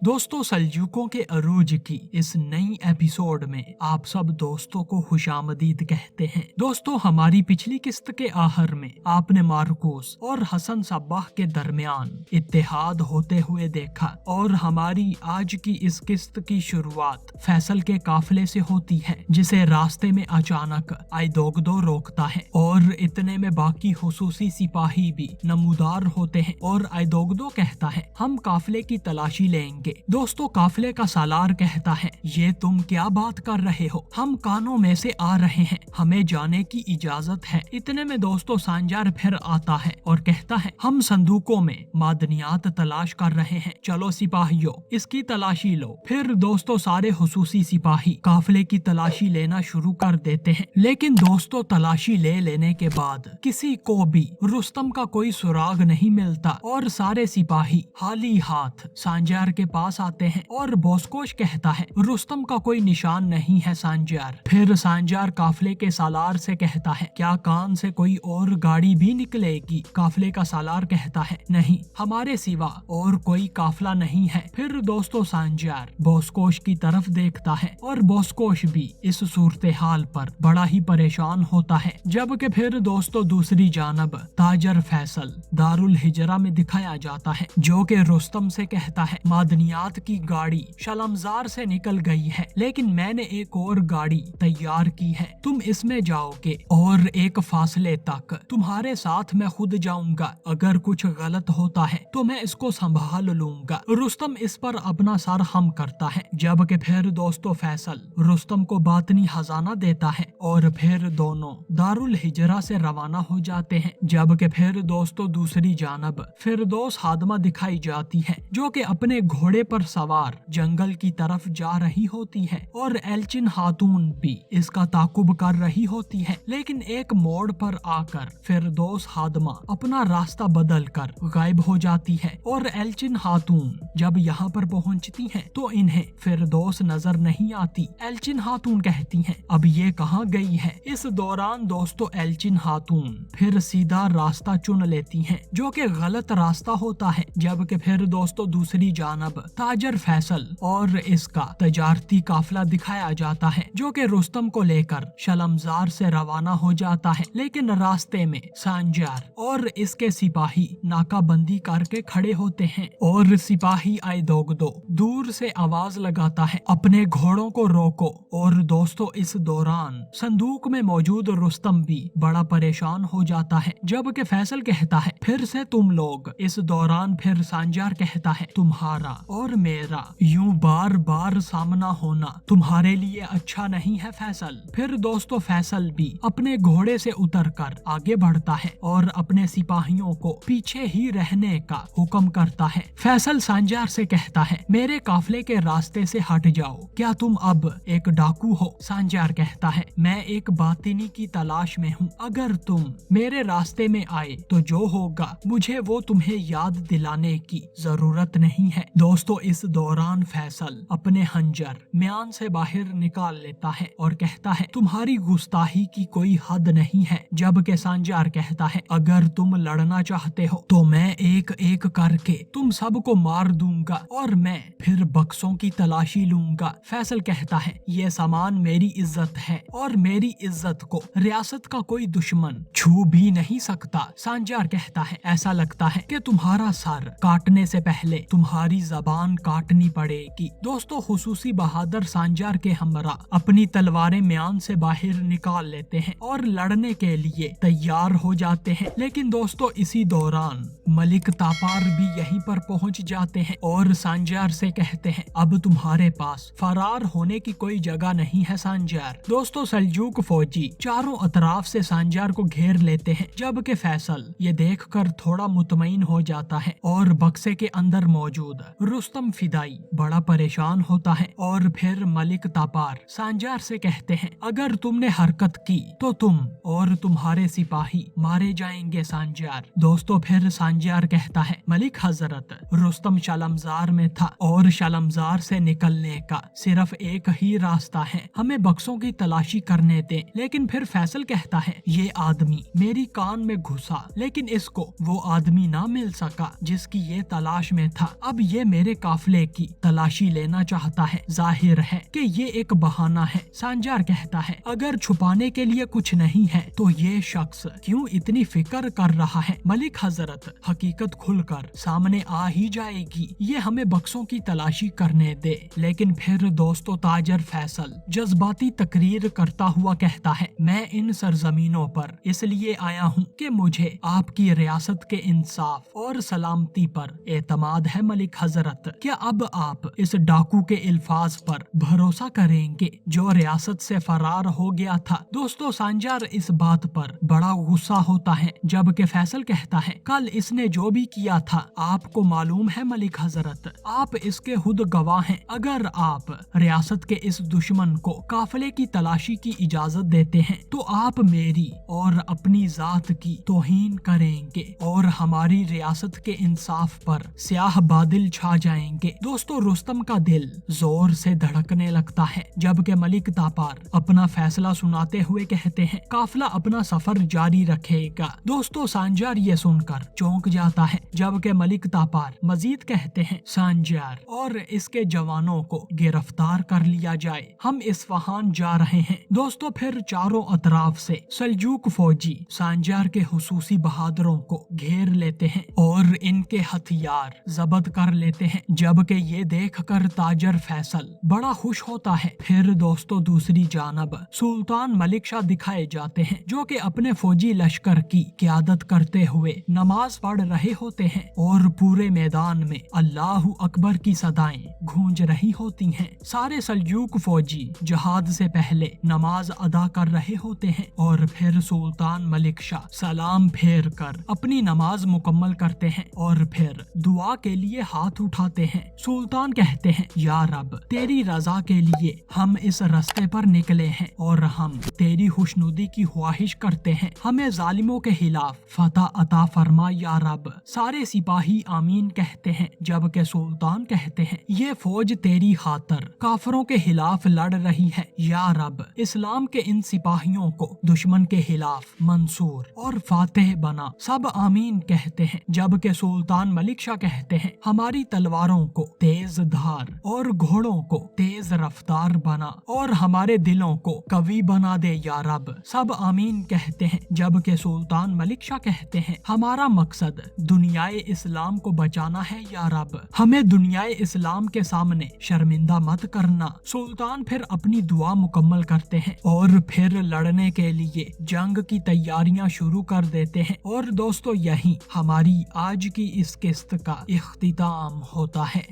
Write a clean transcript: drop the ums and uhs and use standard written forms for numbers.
दोस्तों, सल्जूकों के अरूज की इस नई एपिसोड में आप सब दोस्तों को खुशामदीद कहते हैं। दोस्तों, हमारी पिछली किस्त के आखिर में आपने मार्कोस और हसन सब्बाह के दरमियान इत्तेहाद होते हुए देखा और हमारी आज की इस किस्त की शुरुआत फैसल के काफिले से होती है, जिसे रास्ते में अचानक आइदोगदो रोकता है और इतने में बाकी हुसूसी सिपाही भी नमूदार होते हैं और आइदोगदो कहता है, हम काफिले की तलाशी लेंगे। दोस्तों, काफिले का सालार कहता है, ये तुम क्या बात कर रहे हो, हम कानों में से आ रहे हैं, हमें जाने की इजाजत है। इतने में दोस्तों सांजार फिर आता है और कहता है, हम संदूकों में मादनियात तलाश कर रहे हैं, चलो सिपाहियों इसकी तलाशी लो। फिर दोस्तों सारे हुसूसी सिपाही काफिले की तलाशी लेना शुरू कर देते हैं, लेकिन दोस्तों तलाशी ले लेने के बाद किसी को भी रुस्तम का कोई सुराग नहीं मिलता और सारे सिपाही खाली हाथ सांजार के पास आते हैं और बोस्कोश कहता है, रुस्तम का कोई निशान नहीं है सांजार। फिर सांजार काफिले के सालार से कहता है, क्या कान से कोई और गाड़ी भी निकलेगी? काफिले का सालार कहता है, नहीं, हमारे सिवा और कोई काफिला नहीं है। फिर दोस्तों सांजार बोस्कोश की तरफ देखता है और बोस्कोश भी इस सूरत हाल पर बड़ा ही परेशान होता है। जबकि फिर दोस्तों दूसरी जानब ताजर फैसल दारुल हिजरा में दिखाया जाता है, जो कि रुस्तम से कहता है, मादनियात की गाड़ी शलमजार से निकल गई है, लेकिन मैंने एक और गाड़ी तैयार की है, तुम इसमें जाओगे और एक फासले तक तुम्हारे साथ मैं खुद जाऊंगा, अगर कुछ गलत होता है तो मैं इसको संभाल लूंगा। रुस्तम इस पर अपना सर हम करता है। जबकि फिर दोस्तों फैसल रुस्तम को बातनी खजाना देता है और फिर दोनों दारुल हिजरा से रवाना हो जाते हैं। जबकि फिर दोस्तों दूसरी जानब फिरदौस हादमा दिखाई जाती है, जो कि अपने घोड़े पर सवार जंगल की तरफ जा रही होती है और एल्चिन खातून भी इसका ताकुब कर रही होती है। लेकिन एक मोड़ पर आकर फिरदौस हादमा अपना रास्ता बदल कर गायब हो जाती है और एल्चिन खातून जब यहाँ पर पहुँचती हैं तो इन्हें फिरदौस नजर नहीं आती। एल्चिन खातून कहती हैं, अब ये कहाँ गई है? इस दौरान दोस्तों एल्चिन खातून फिर सीधा रास्ता चुन लेती हैं, जो कि गलत रास्ता होता है। जबकि फिर दोस्तों दूसरी जानब ताजर फैसल और इसका तजारती काफिला दिखाया जाता है, जो कि रुस्तम को लेकर शलमजार से रवाना हो जाता है। लेकिन रास्ते में सांजार और इसके सिपाही नाकाबंदी करके खड़े होते हैं और सिपाही आइदोगदो दूर से आवाज लगाता है, अपने घोड़ों को रोको। और दोस्तों इस दौरान संदूक में मौजूद रुस्तम भी बड़ा परेशान हो जाता है। जबकि फैसल कहता है, फिर से तुम लोग। इस दौरान फिर सांजार कहता है, तुम्हारा और मेरा यूं बार बार सामना होना तुम्हारे लिए अच्छा नहीं है फैसल। फिर दोस्तों फैसल भी अपने घोड़े से उतरकर आगे बढ़ता है और अपने सिपाहियों को पीछे ही रहने का हुक्म करता है। फैसल सांजार से कहता है, मेरे काफिले के रास्ते से हट जाओ, क्या तुम अब एक डाकू हो? सांजार कहता है, मैं एक बातिनी की तलाश में हूँ, अगर तुम मेरे रास्ते में आए तो जो होगा मुझे वो तुम्हें याद दिलाने की जरूरत नहीं है। दोस्तों इस दौरान फैसल अपने हंजर म्यान से बाहर निकाल लेता है और कहता है, तुम्हारी गुस्ताही की कोई हद नहीं है। जबकि सांजार कहता है, अगर तुम लड़ना चाहते हो तो मैं एक एक करके तुम सबको मार दूंगा और मैं फिर बक्सों की तलाशी लूंगा। फैसल कहता है, ये सामान मेरी इज्जत है और मेरी इज्जत को रियासत का कोई दुश्मन छू भी नहीं सकता। सांजार कहता है, ऐसा लगता है कि तुम्हारा सर काटने से पहले तुम्हारी जबान काटनी पड़ेगी। दोस्तों हुसूसी बहादुर सांजार के हमरा अपनी तलवारें म्यान से बाहर निकाल लेते हैं और लड़ने के लिए तैयार हो जाते हैं। लेकिन दोस्तों इसी दौरान मलिक तापार भी यहीं पर पहुंच जाते हैं और सांजार से कहते हैं, अब तुम्हारे पास फरार होने की कोई जगह नहीं है सांजार। दोस्तों सल्जूक फौजी चारों अतराफ से सांजार को घेर लेते हैं। जबकि फैसल ये देखकर थोड़ा मुतमईन हो जाता है और बक्से के अंदर मौजूद रुस्तम फिदाई बड़ा परेशान होता है और फिर मलिक तापार सांजार से कहते हैं, अगर तुमने हरकत की तो तुम और तुम्हारे सिपाही मारे जाएंगे सांजार। दोस्तों फिर सांजार कहता है, मलिक हजरत, रुस्तम शलमजार में था और शलमजार से निकलने का सिर्फ एक ही रास्ता है, हमें बक्सों की तलाशी करने दें। लेकिन फिर फैसल कहता है, ये आदमी मेरी कान में घुसा, लेकिन इसको वो आदमी ना मिल सका जिसकी ये तलाश में था। अब ये मेरे अपने काफिले की तलाशी लेना चाहता है। जाहिर है कि ये एक बहाना है। सांजार कहता है, अगर छुपाने के लिए कुछ नहीं है तो ये शख्स क्यों इतनी फिक्र कर रहा है। मलिक हजरत, हकीकत खुलकर सामने आ ही जाएगी, ये हमें बक्सों की तलाशी करने दे। लेकिन फिर दोस्तों ताजर फैसल जज्बाती तकरीर करता हुआ कहता है, मैं इन सरजमीनों पर इसलिए आया हूँ कि मुझे आपकी रियासत के इंसाफ और सलामती पर एतमाद है। मलिक हजरत, क्या अब आप इस डाकू के इल्फाज पर भरोसा करेंगे जो रियासत से फरार हो गया था। दोस्तों सांजार इस बात पर बड़ा गुस्सा होता है, जबकि फैसल कहता है, कल इसने जो भी किया था आपको मालूम है मलिक हजरत, आप इसके खुद गवाह हैं। अगर आप रियासत के इस दुश्मन को काफिले की तलाशी की इजाजत देते हैं तो आप मेरी और अपनी जात की तौहीन करेंगे और हमारी रियासत के इंसाफ पर स्याह बादल छा जाएंगे। दोस्तों रुस्तम का दिल जोर से धड़कने लगता है, जबकि मलिक तापार अपना फैसला सुनाते हुए कहते हैं, काफिला अपना सफर जारी रखेगा। दोस्तों सांजार ये सुनकर चौंक जाता है, जबकि मलिक तापार मजीद कहते हैं, सांजार और इसके जवानों को गिरफ्तार कर लिया जाए, हम इस्फहान जा रहे हैं। दोस्तों फिर चारों अतराफ से सल्जूक फौजी सांजार के हुसूसी बहादुरों को घेर लेते हैं और इनके हथियार जब्त कर लेते हैं, जबकि ये देखकर ताजर फैसल बड़ा खुश होता है। फिर दोस्तों दूसरी जानब सुल्तान मलिक शाह दिखाए जाते हैं, जो कि अपने फौजी लश्कर की क़यादत करते हुए नमाज पढ़ रहे होते हैं और पूरे मैदान में अल्लाह अकबर की सदाएं गूंज रही होती हैं। सारे सल्जूक फौजी जहाद से पहले नमाज अदा कर रहे होते हैं और फिर सुल्तान मलिक शाह सलाम फेर कर अपनी नमाज मुकम्मल करते हैं और फिर दुआ के लिए हाथ उठाते हैं। सुल्तान कहते हैं, या रब तेरी रजा के लिए हम इस रास्ते पर निकले हैं और हम तेरी खुशनुदी की ख्वाहिश करते हैं, हमें जालिमों के खिलाफ फतह अता फरमा या रब। सारे सिपाही आमीन कहते हैं, जबकि सुल्तान कहते हैं, ये फौज तेरी खातर काफरों के खिलाफ लड़ रही है या रब, इस्लाम के इन सिपाहियों को दुश्मन के खिलाफ मंसूर और फातेह बना। सब आमीन कहते हैं, जबकि सुल्तान मलिक शाह कहते हैं, हमारी तलवारों को तेज धार और घोड़ों को तेज रफ्तार बना और हमारे दिलों को कवी बना दे या रब। सब आमीन कहते हैं, जबकि सुल्तान मलिक शाह कहते हैं, हमारा मकसद दुनियाए इस्लाम को बचाना है या रब, हमें दुनियाए इस्लाम के सामने शर्मिंदा मत करना। सुल्तान फिर अपनी दुआ मुकम्मल करते हैं और फिर लड़ने के लिए जंग की तैयारियां शुरू कर देते हैं। और दोस्तों यही हमारी आज की इस किस्त का इख्तिताम होता है।